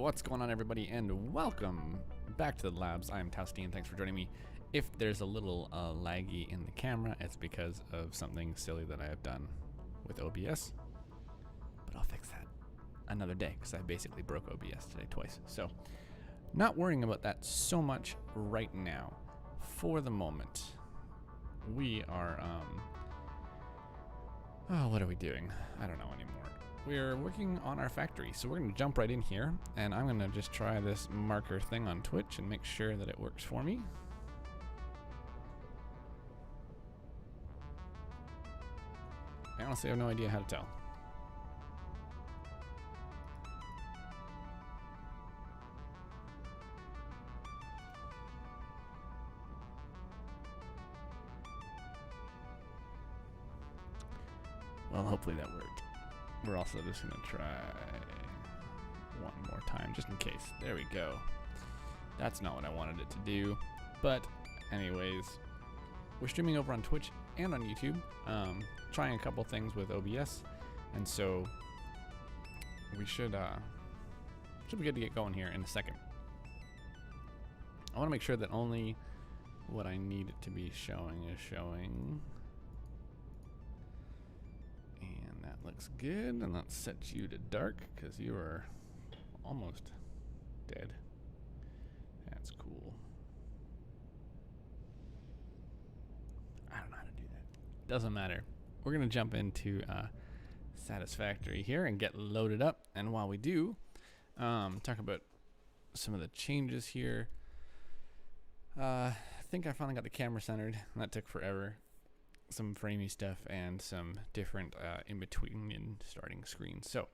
What's going on, everybody, and welcome back to the labs. I'm Tousty, and thanks for joining me. If there's a little laggy in the camera, it's because of something silly that I have done with OBS, but I'll fix that another day because I basically broke OBS today twice. So not worrying about that so much right now. For the moment, we are oh, what are we doing? I don't know anymore. We're working on our factory, so we're going to jump right in here, and I'm going to just try this marker thing on Twitch and make sure that it works for me. I honestly have no idea how to tell. Well, hopefully that worked. We're also just going to try one more time, just in case. There we go. That's not what I wanted it to do. But anyways, we're streaming over on Twitch and on YouTube, trying a couple things with OBS. And so we should be good to get going here in a second. I want to make sure that only what I need it to be showing is showing. And that looks good, and let's set you to dark because you are almost dead. That's cool. I don't know how to do that. Doesn't matter. We're gonna jump into Satisfactory here and get loaded up, and while we do, talk about some of the changes here. I think I finally got the camera centered, and that took forever. Some framey stuff and some different in between and starting screens. So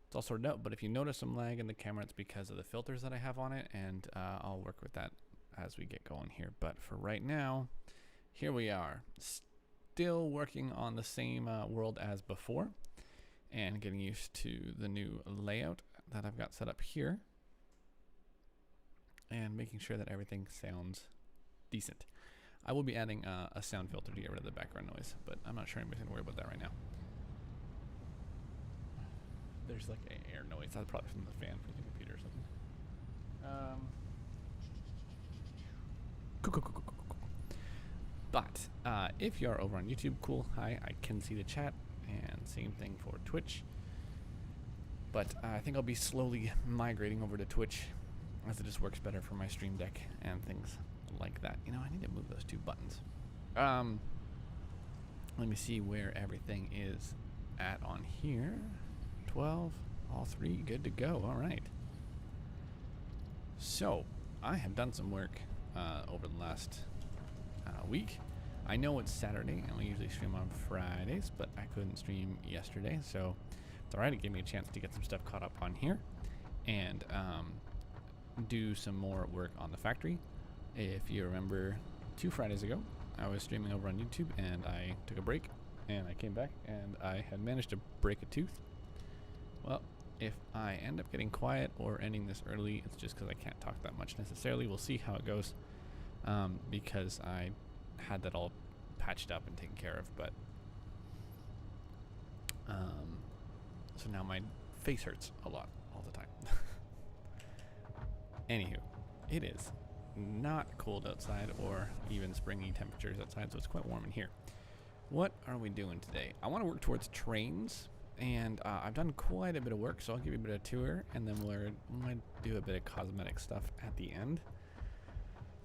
it's all sorted out, but if you notice some lag in the camera, it's because of the filters that I have on it, and I'll work with that as we get going here. But for right now, here we are, still working on the same world as before and getting used to the new layout that I've got set up here and making sure that everything sounds decent. I will be adding a sound filter to get rid of the background noise, but I'm not sure anybody's gonna worry about that right now. There's like an air noise. That's probably from the fan for the computer or something. Cool. But if you are over on YouTube, cool. Hi, I can see the chat, and same thing for Twitch. But I think I'll be slowly migrating over to Twitch as it just works better for my Stream Deck and things like that. You know, I need to move those two buttons. Let me see where everything is at on here. 12, all three, good to go. All right. So I have done some work over the last week. I know it's Saturday and we usually stream on Fridays, but I couldn't stream yesterday, so it's all right. It gave me a chance to get some stuff caught up on here and do some more work on the factory. If you remember, 2 Fridays ago, I was streaming over on YouTube and I took a break and I came back and I had managed to break a tooth. Well, if I end up getting quiet or ending this early, it's just because I can't talk that much necessarily. We'll see how it goes because I had that all patched up and taken care of, but so now my face hurts a lot all the time. Anywho, it is not cold outside or even springy temperatures outside, so it's quite warm in here. What are we doing today? I want to work towards trains, and I've done quite a bit of work, so I'll give you a bit of a tour, and then we might do a bit of cosmetic stuff at the end.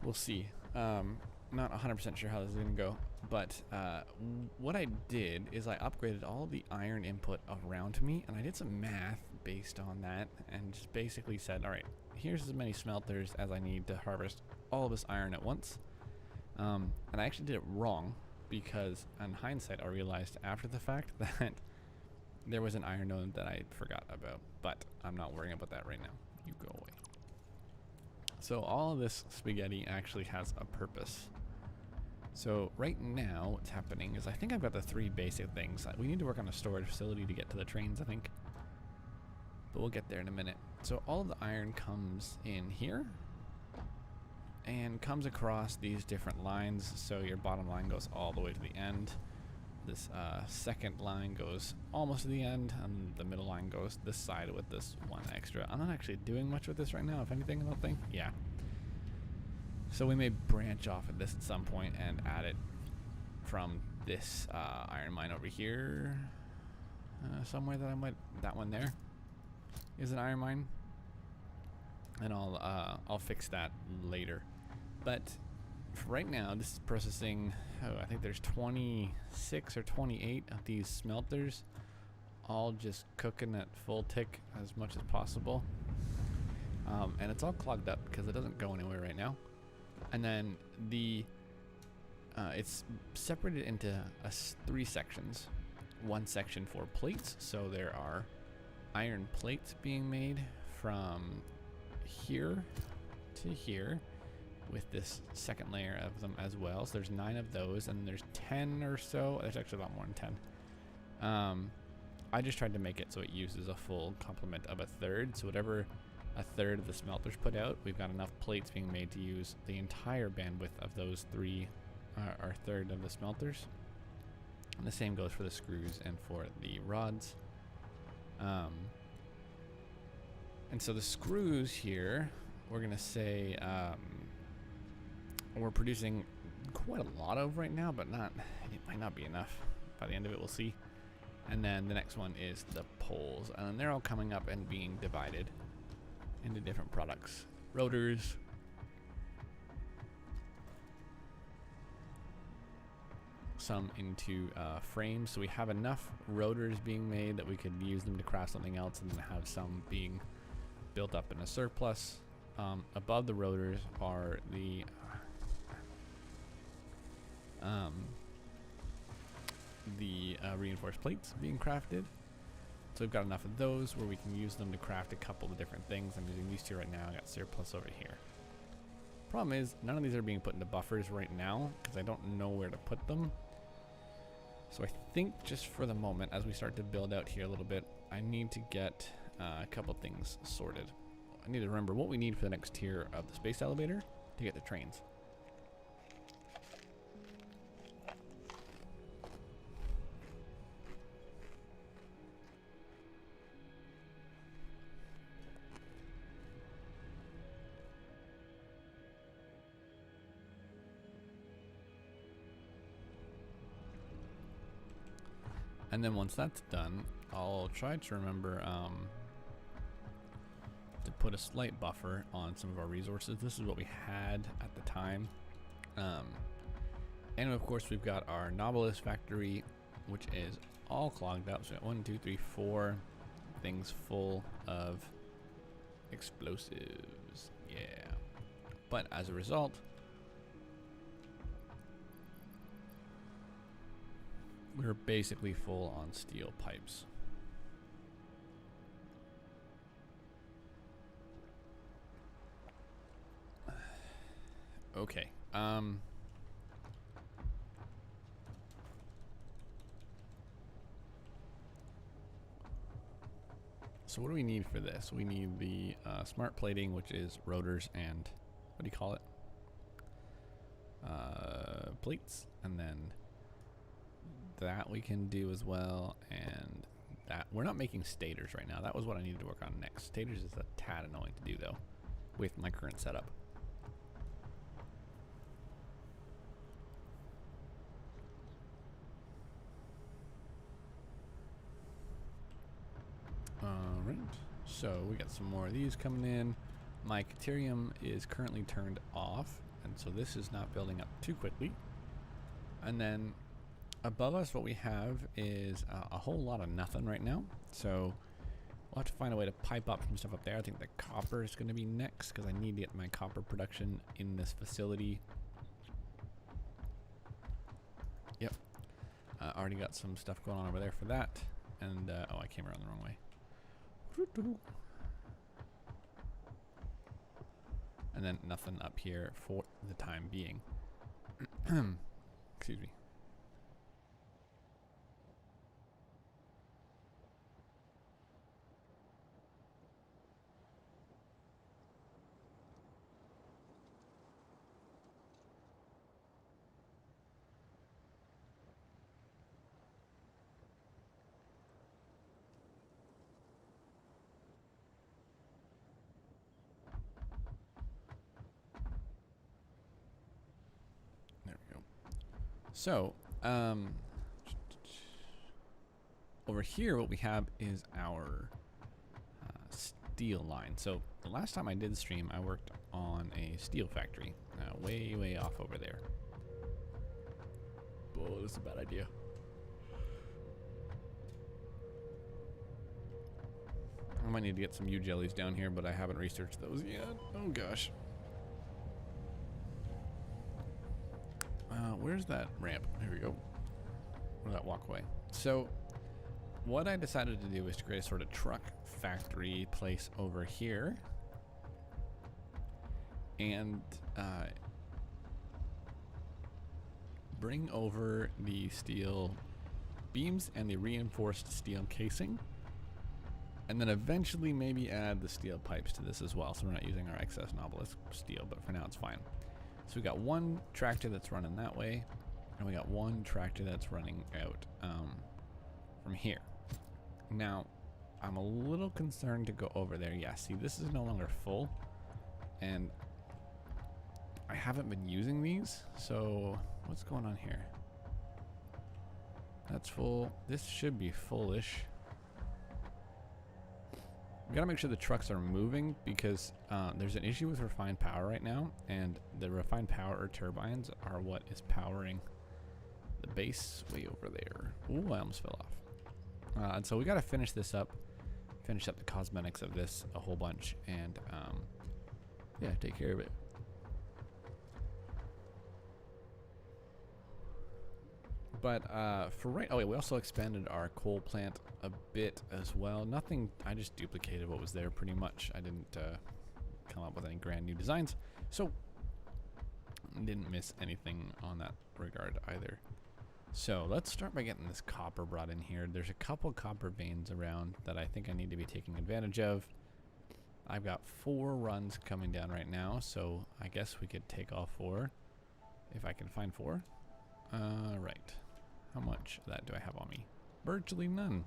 We'll see. Not 100% sure how this is going to go, but what I did is I upgraded all the iron input around me, and I did some math based on that, and just basically said, all right, here's as many smelters as I need to harvest all of this iron at once. And I actually did it wrong because in hindsight I realized after the fact that there was an iron node that I forgot about, but I'm not worrying about that right now. You go away. So all of this spaghetti actually has a purpose. So right now what's happening is I think I've got the 3 basic things. We need to work on a storage facility to get to the trains, I think. But we'll get there in a minute. So all of the iron comes in here and comes across these different lines. So your bottom line goes all the way to the end. This second line goes almost to the end, and the middle line goes this side with this one extra. I'm not actually doing much with this right now, if anything, I don't think. Yeah. So we may branch off of this at some point and add it from this iron mine over here. Somewhere that I might, that one there is an iron mine. And I'll fix that later. But for right now, this is processing, I think there's 26 or 28 of these smelters, all just cooking at full tick as much as possible. And it's all clogged up because it doesn't go anywhere right now. And then it's separated into 3 sections. One section for plates, so there are iron plates being made from here to here, with this second layer of them as well. So there's 9 of those, and there's 10 or so. There's actually a lot more than 10. I just tried to make it so it uses a full complement of a third. So whatever a third of the smelters put out, we've got enough plates being made to use the entire bandwidth of those 3, or third of the smelters. And the same goes for the screws and for the rods. And so the screws here, we're gonna say we're producing quite a lot of right now, but it might not be enough. By the end of it, we'll see. And then the next one is the poles, and they're all coming up and being divided into different products. Rotors, some into frames, so we have enough rotors being made that we could use them to craft something else, and then have some being built up in a surplus. Above the rotors are the reinforced plates being crafted. So we've got enough of those where we can use them to craft a couple of different things. I'm using these 2 right now. I got surplus over here. Problem is, none of these are being put into buffers right now because I don't know where to put them. So I think just for the moment, as we start to build out here a little bit, I need to get a couple things sorted. I need to remember what we need for the next tier of the space elevator to get the trains. And then once that's done, I'll try to remember to put a slight buffer on some of our resources. This is what we had at the time. And of course we've got our Nautilus factory, which is all clogged up. So 1, 2, 3, 4 things full of explosives. Yeah. But as a result, we're basically full on steel pipes. Okay. So what do we need for this? We need the smart plating, which is rotors and what do you call it? Plates, and then that we can do as well, and that we're not making stators right now. That was what I needed to work on next. Stators is a tad annoying to do though with my current setup. Alright, so we got some more of these coming in. My Caterium is currently turned off, and so this is not building up too quickly. And then above us, what we have is a whole lot of nothing right now. So we'll have to find a way to pipe up some stuff up there. I think the copper is going to be next because I need to get my copper production in this facility. Yep. Already got some stuff going on over there for that. And, oh, I came around the wrong way. And then nothing up here for the time being. Excuse me. So, over here, what we have is our steel line. So the last time I did stream, I worked on a steel factory, way off over there. Oh, this is a bad idea. I might need to get some U-jellies down here, but I haven't researched those yet. Oh gosh. Where's that ramp? Here we go. Or that walkway. So what I decided to do is to create a sort of truck factory place over here. And bring over the steel beams and the reinforced steel casing. And then eventually maybe add the steel pipes to this as well, so we're not using our excess Novelist steel, but for now it's fine. So we got one tractor that's running that way, and we got one tractor that's running out from here. Now, I'm a little concerned to go over there. Yeah, see, this is no longer full, and I haven't been using these, so what's going on here? That's full. This should be fullish. We gotta make sure the trucks are moving because there's an issue with refined power right now, and the refined power turbines are what is powering the base way over there. Ooh, I almost fell off. And so we gotta finish this up, finish up the cosmetics of this a whole bunch, and yeah, take care of it. But for right, oh yeah, we also expanded our coal plant a bit as well. Nothing, I just duplicated what was there pretty much. I didn't come up with any grand new designs, so didn't miss anything on that regard either. So let's start by getting this copper brought in here. There's a couple copper veins around that I think I need to be taking advantage of. I've got 4 runs coming down right now, so I guess we could take all 4 if I can find 4. Right. How much of that do I have on me? Virtually none.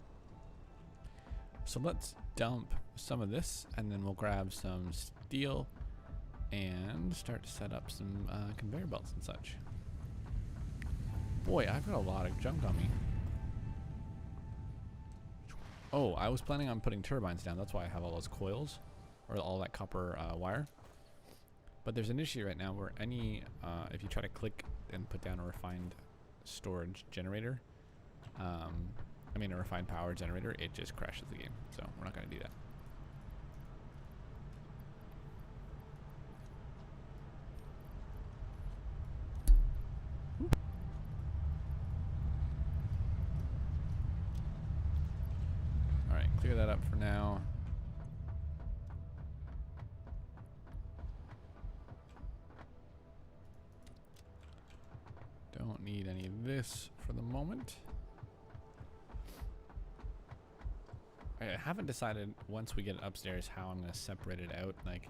So let's dump some of this, and then we'll grab some steel and start to set up some conveyor belts and such. Boy, I've got a lot of junk on me. Oh, I was planning on putting turbines down. That's why I have all those coils, or all that copper wire. But there's an issue right now where if you try to click and put down a refined storage generator, I mean a refined power generator, it just crashes the game. So we're not going to do that. All right, clear that up for now. Don't need any of this for the moment. I haven't decided once we get upstairs how I'm going to separate it out. Like,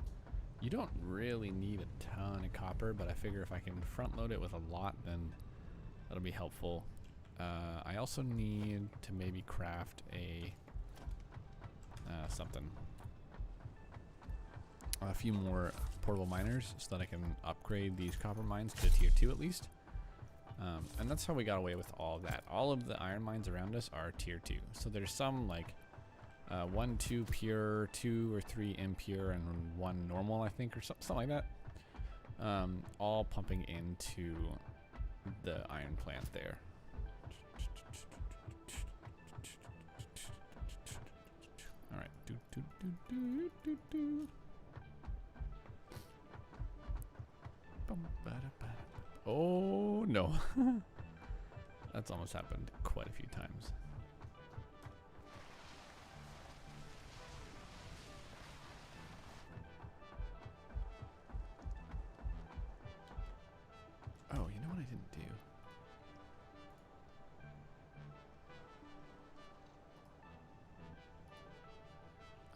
you don't really need a ton of copper, but I figure if I can front load it with a lot, then that'll be helpful. I also need to maybe craft a few more portable miners so that I can upgrade these copper mines to tier 2 at least. And that's how we got away with all of that. All of the iron mines around us are tier 2. So there's some like 1, 2 pure, 2 or 3 impure, and 1 normal, I think, or something like that. All pumping into the iron plant there. All right. Oh no. That's almost happened quite a few times. Oh, you know what I didn't do?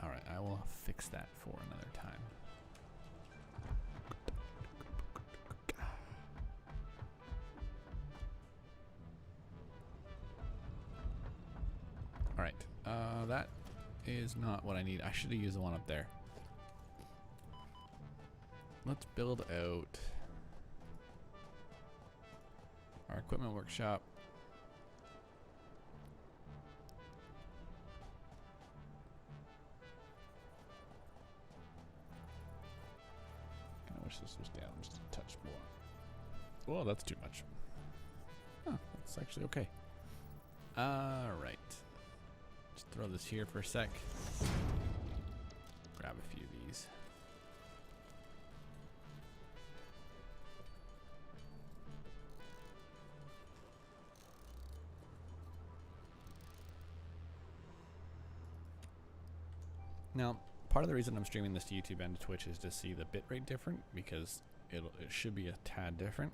All right, I will fix that for another time. All right, that is not what I need. I should have used the one up there. Let's build out. our equipment workshop. Kind of wish this was down just a touch more. Well, that's too much. Oh, that's actually okay. Alright. Just throw this here for a sec. Grab a few of these. Now, part of the reason I'm streaming this to YouTube and to Twitch is to see the bitrate different, because it should be a tad different.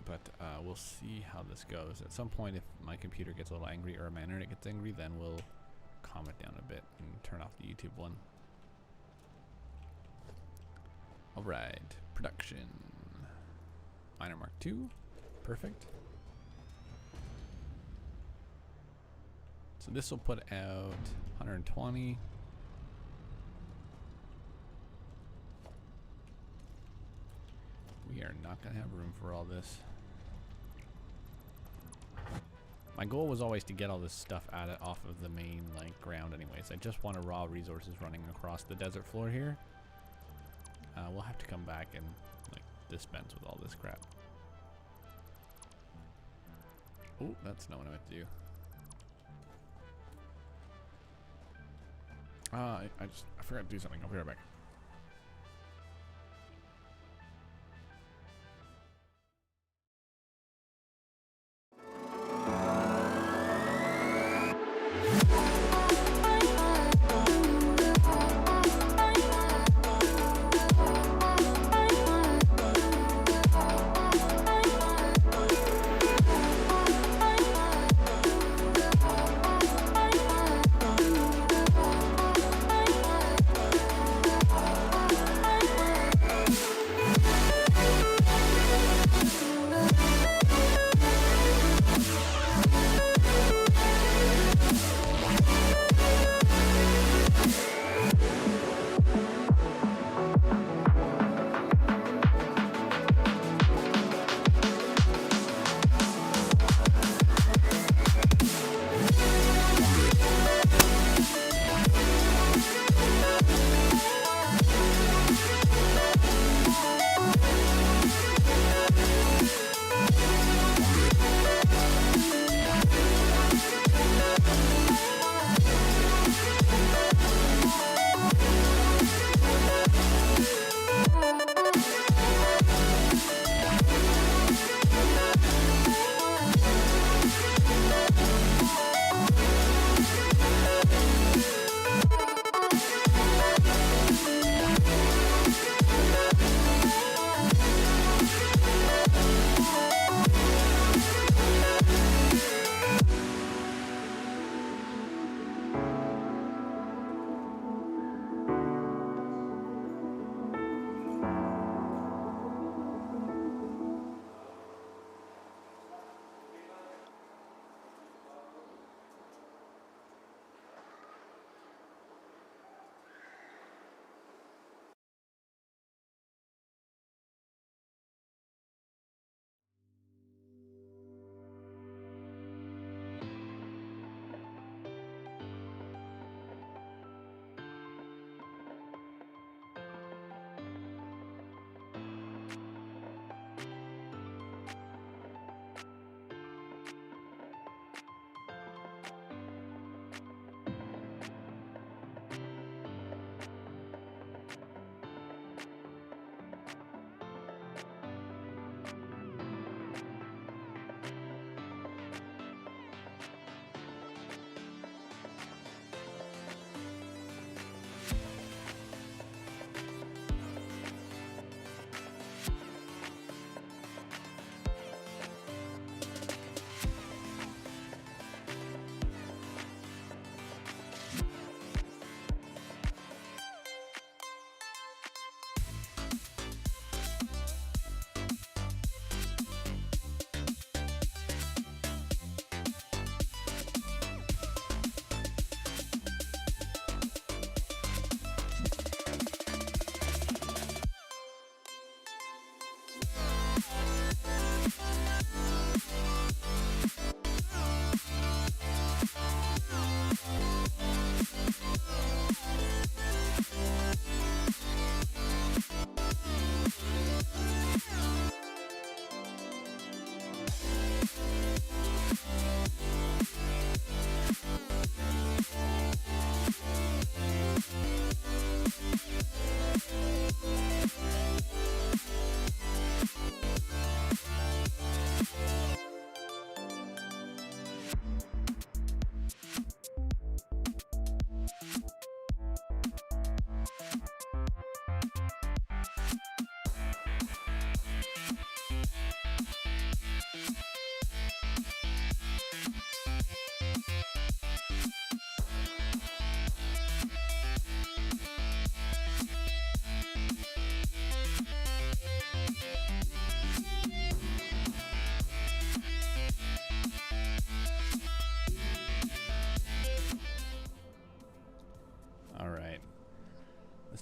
But we'll see how this goes. At some point, if my computer gets a little angry or my internet gets angry, then we'll calm it down a bit and turn off the YouTube one. Alright, production. Miner Mark II, perfect. So this will put out 120. We are not going to have room for all this. My goal was always to get all this stuff off of the main ground anyways. I just wanted raw resources running across the desert floor here. We'll have to come back and dispense with all this crap. Oh, that's not what I meant to do. I forgot to do something. I'll be right back.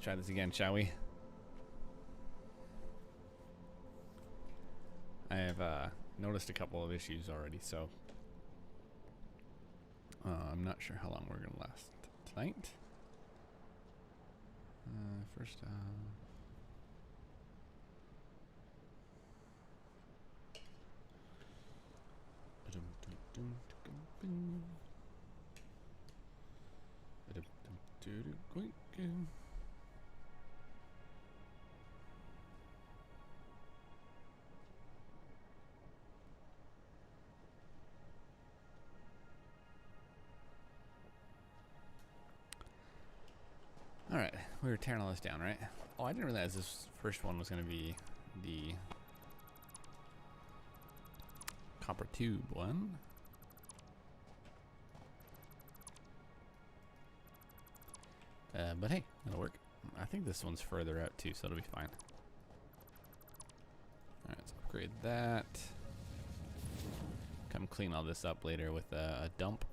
try this again, shall we? I have noticed a couple of issues already, so I'm not sure how long we're gonna last tonight. First, all right, we were tearing all this down, right? Oh, I didn't realize this first one was going to be the copper tube one. But hey, it'll work. I think this one's further out too, so it'll be fine. Alright, let's upgrade that. Come clean all this up later with a dump.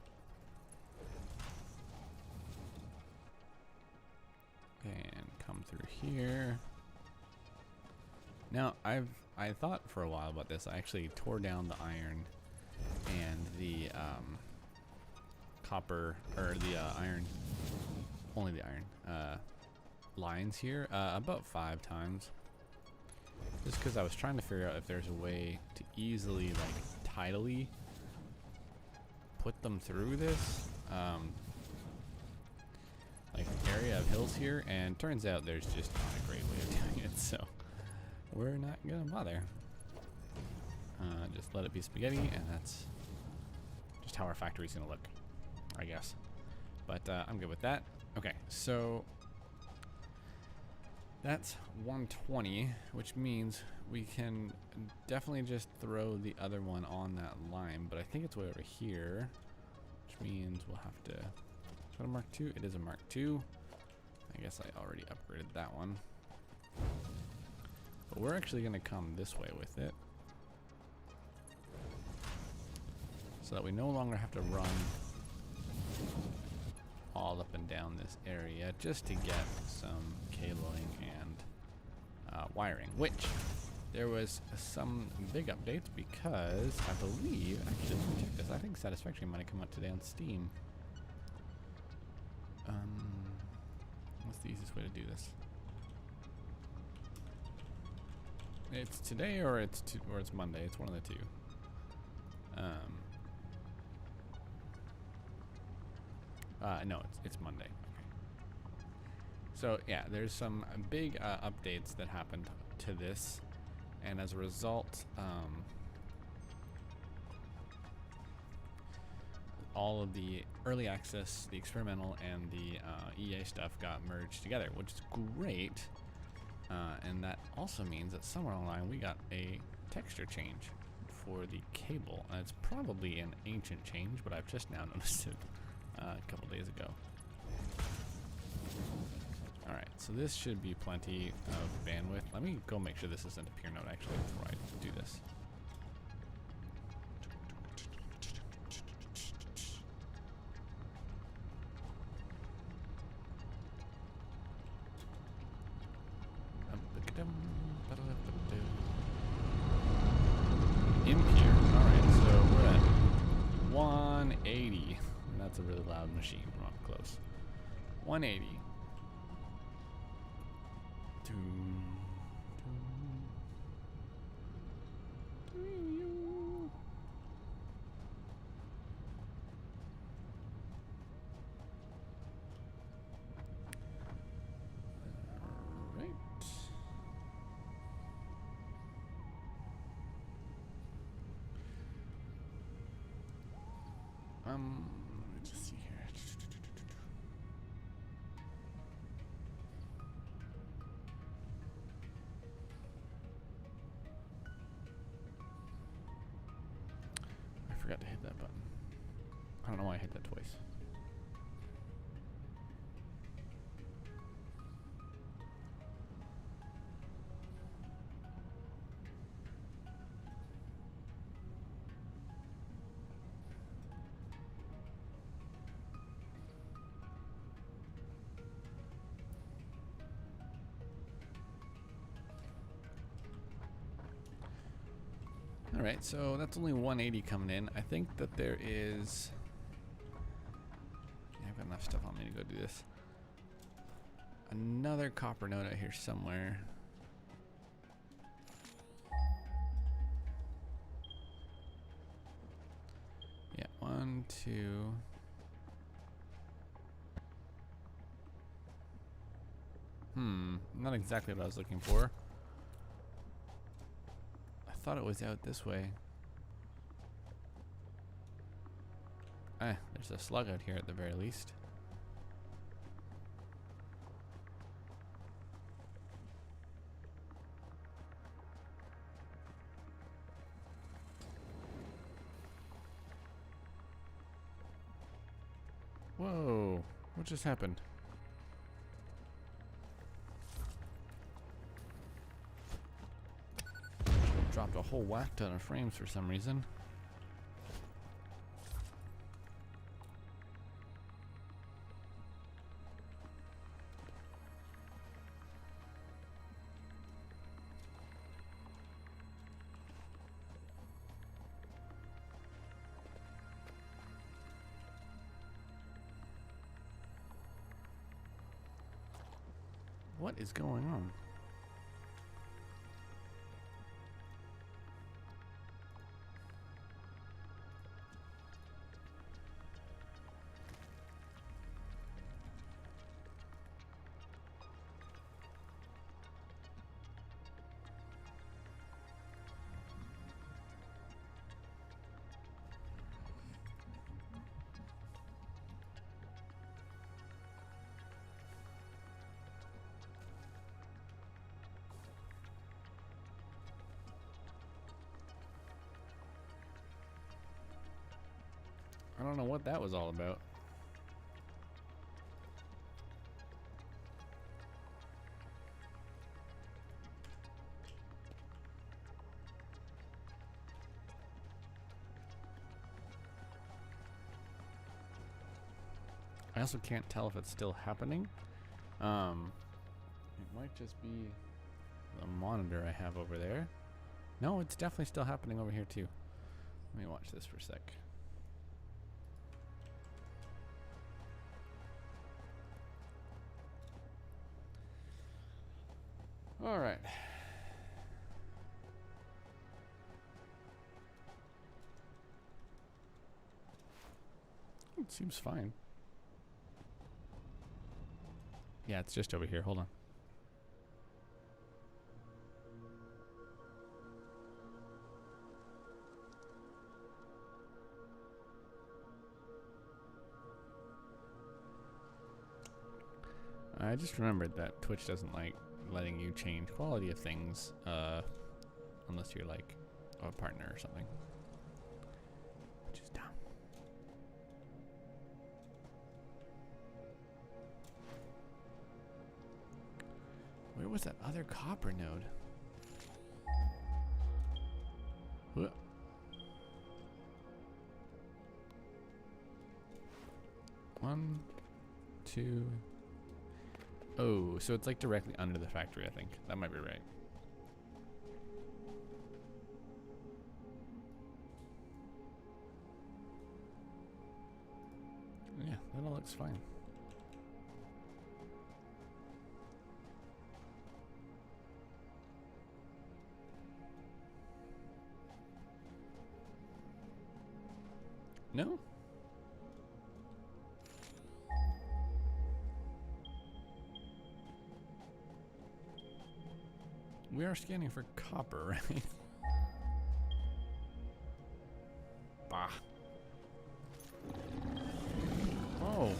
And come through here. Now, I thought for a while about this. I actually tore down the iron and the copper, or the iron, only the iron lines here about 5 times. Just because I was trying to figure out if there's a way to easily, like, tidally put them through this like area of hills here, and turns out there's just not a great way of doing it, so we're not gonna bother. Just let it be spaghetti, and that's just how our factory's gonna look, I guess. But I'm good with that. Okay, so that's 120, which means we can definitely just throw the other one on that line, but I think it's way over here, which means we'll have to... Is that a Mark II? It is a Mark II. I guess I already upgraded that one. But we're actually going to come this way with it, so that we no longer have to run all up and down this area just to get some cabling and wiring, which there was some big updates because I believe, actually let me check this, I think Satisfactory might have come out today on Steam. What's the easiest way to do this? It's today or it's Monday. It's one of the two. No, it's Monday. Okay. So yeah, there's some big updates that happened to this, and as a result, all of the early access, the experimental, and the EA stuff got merged together, which is great. And that also means that somewhere along the line we got a texture change for the cable. And it's probably an ancient change, but I've just now noticed it a couple days ago. Alright, so this should be plenty of bandwidth. Let me go make sure this isn't a peer node actually before I do this. Impure. Alright, so we're at 180. And that's a really loud machine from up close. 180. Let me just see here. I forgot to hit that button. I don't know why I hit that twice. Alright, so that's only 180 coming in. I think that there is... Yeah, I've got enough stuff on me to go do this. Another copper node out here somewhere. Yeah, 1, 2... not exactly what I was looking for. I thought it was out this way. There's a slug out here at the very least. Whoa, what just happened? Dropped a whole whack ton of frames for some reason. What is going on? I don't know what that was all about. I also can't tell if it's still happening. It might just be the monitor I have over there. No, it's definitely still happening over here too. Let me watch this for a sec. All right. It seems fine. Yeah, it's just over here. Hold on. I just remembered that Twitch doesn't like letting you change quality of things unless you're like a partner or something, which is dumb. Where was that other copper node? Whoa. One, two. Oh, so it's like directly under the factory, I think. That might be right. Yeah, that all looks fine. No? We are scanning for copper, right? Bah. Oh.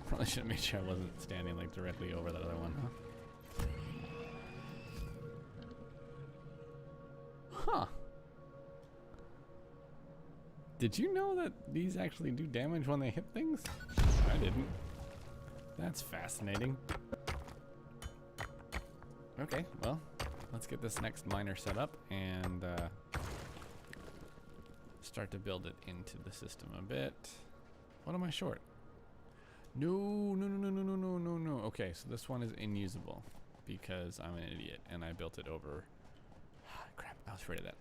Probably should have made sure I wasn't standing like directly over that other one, huh? Huh. Did you know that these actually do damage when they hit things? I didn't. That's fascinating. Okay, well, let's get this next miner set up and start to build it into the system a bit. What am I short? No, no, no, no, no, no, no, no, no. Okay, so this one is inusable because I'm an idiot and I built it over. Crap, I was afraid of that.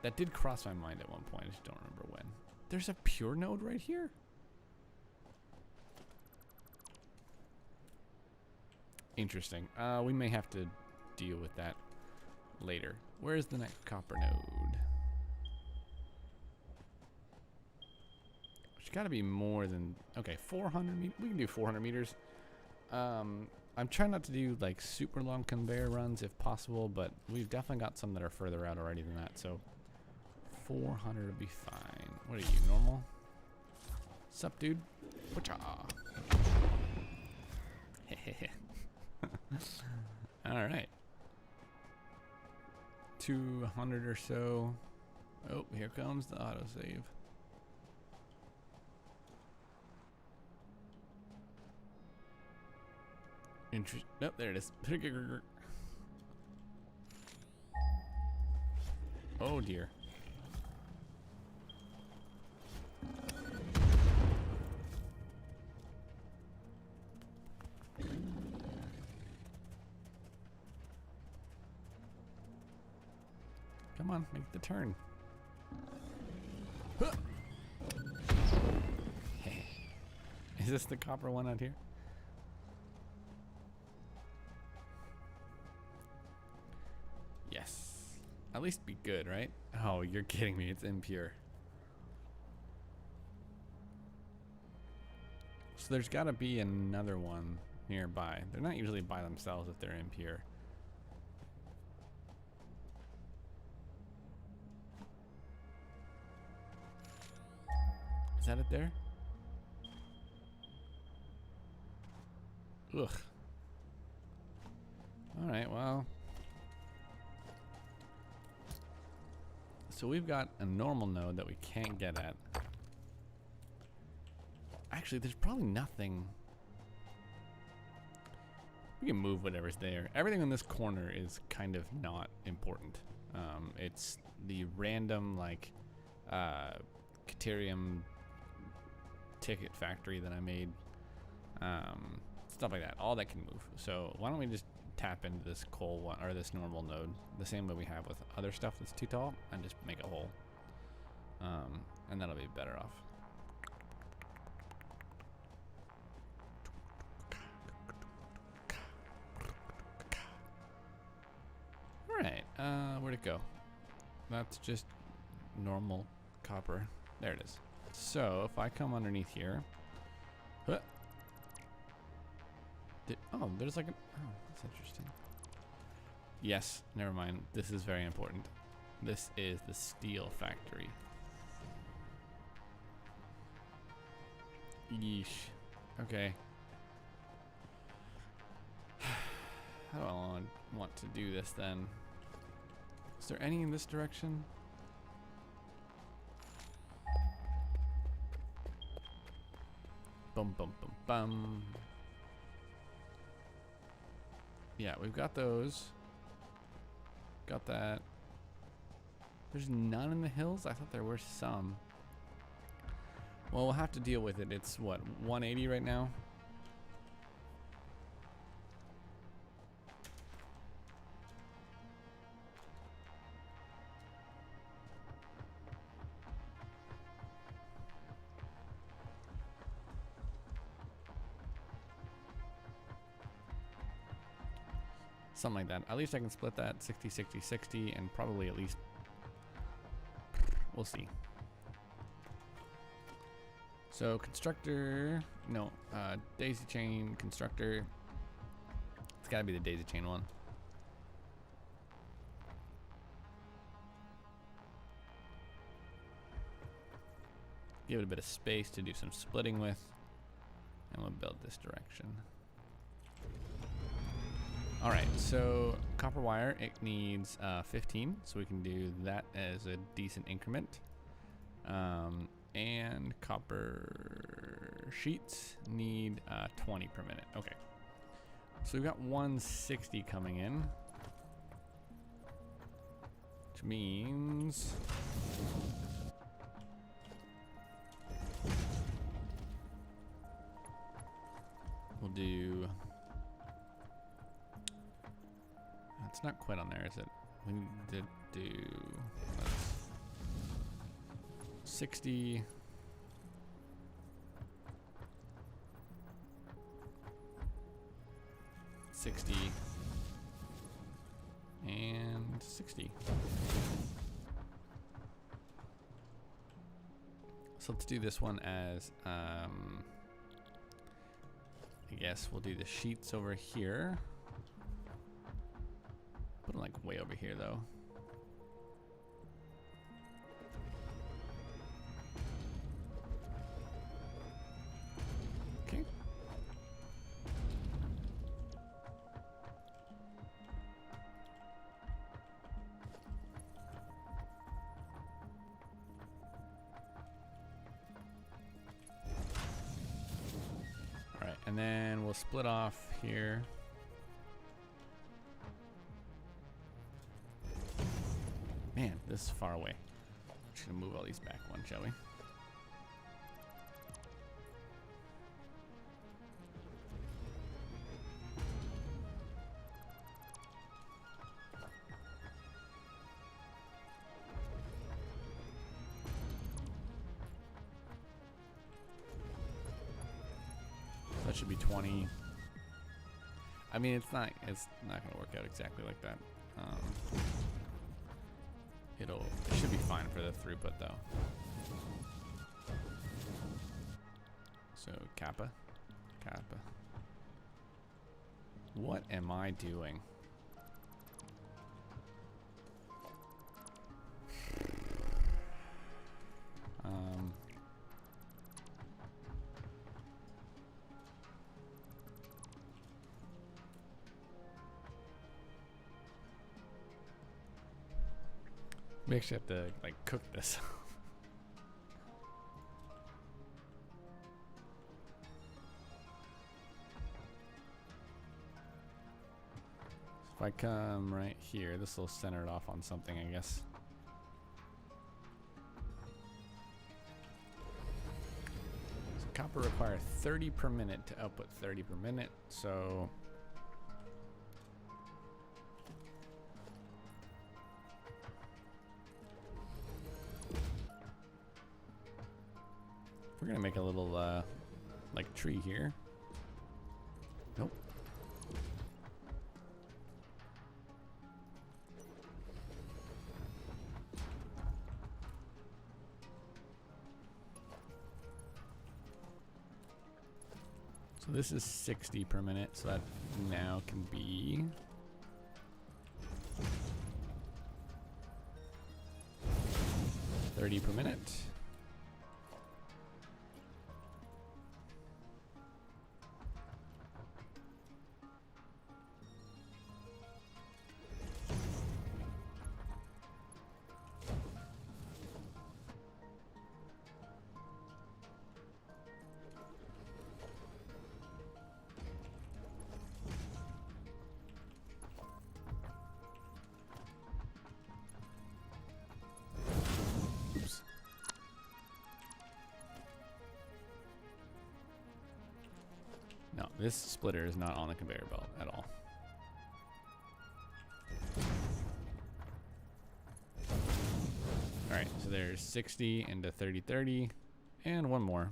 That did cross my mind at one point. I just don't remember when. There's a pure node right here. Interesting. We may have to deal with that later. Where's the next copper node? There's got to be more than... Okay, 400 meters. We can do 400 meters. I'm trying not to do like super long conveyor runs if possible, but we've definitely got some that are further out already than that, so 400 would be fine. What are you, normal? Sup, dude? Whatcha? Alright. 200 or so. Oh, here comes the autosave. Nope, there it is. Oh dear. Come on, make the turn. Huh. Is this the copper one out here? Yes. At least be good, right? Oh, you're kidding me. It's impure. So there's got to be another one nearby. They're not usually by themselves if they're impure. Is that it there? Ugh. Alright, well. So we've got a normal node that we can't get at. Actually, there's probably nothing. We can move whatever's there. Everything in this corner is kind of not important. It's the random, like, Caterium ticket factory that I made. Stuff like that. All that can move. So why don't we just tap into this coal one, or this normal node, the same way we have with other stuff that's too tall, and just make a hole. And that'll be better off. Alright, where'd it go? That's just normal copper. There it is. So if I come underneath here, huh, oh, there's like an, oh, that's interesting. Yes, never mind. This is very important. This is the steel factory. Yeesh. Okay. How do I want to do this then? Is there any in this direction? Bum bum bum bum. Yeah, we've got those. Got that. There's none in the hills? I thought there were some. Well, we'll have to deal with it. It's what, 180 right now? Something like that. At least I can split that 60, 60, 60, and probably at least, we'll see. So constructor, no, daisy chain, constructor. It's gotta be the daisy chain one. Give it a bit of space to do some splitting with, and we'll build this direction. All right, so copper wire, it needs 15, so we can do that as a decent increment. And copper sheets need 20 per minute. Okay, so we've got 160 coming in, which means do. It's not quite on there, is it? We need to do 60. 60 and 60. So let's do this one as I guess we'll do the sheets over here. Put them like way over here though. Okay. All right, and then we'll split off here. Man, this is far away. Just gonna move all these back one, shall we? So that should be 20. I mean, it's not gonna work out exactly like that. It should be fine for the throughput though. So kappa. What am I doing? We actually have to like cook this. So if I come right here, this will center it off on something, I guess. So copper requires 30 per minute to output 30 per minute, so we're gonna make a little like tree here. Nope. So this is 60 per minute, so that now can be 30 per minute. No, this splitter is not on the conveyor belt at all. All right, so there's 60 into 30, and one more.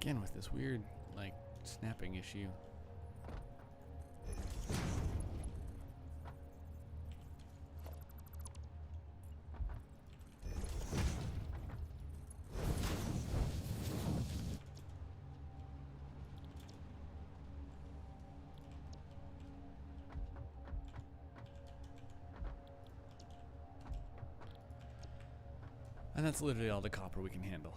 Again with this weird, like, snapping issue. And that's literally all the copper we can handle.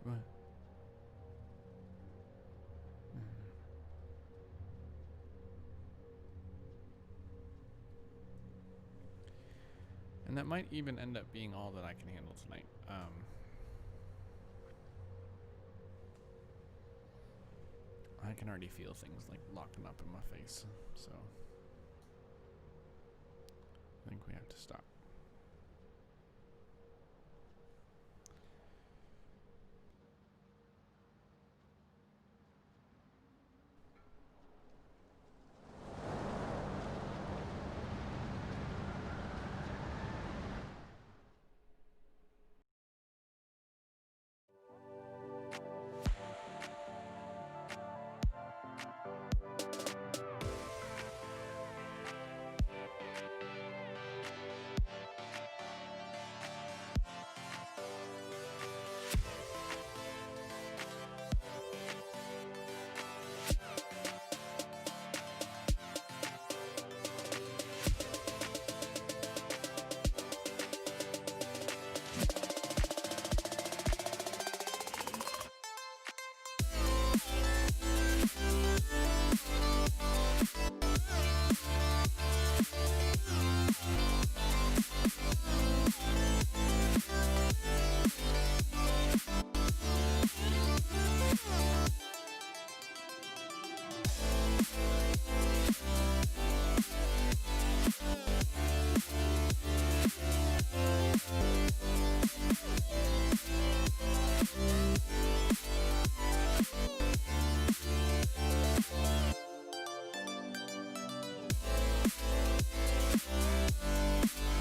What? And that might even end up being all that I can handle tonight. I can already feel things like locking up in my face, so I think we have to stop.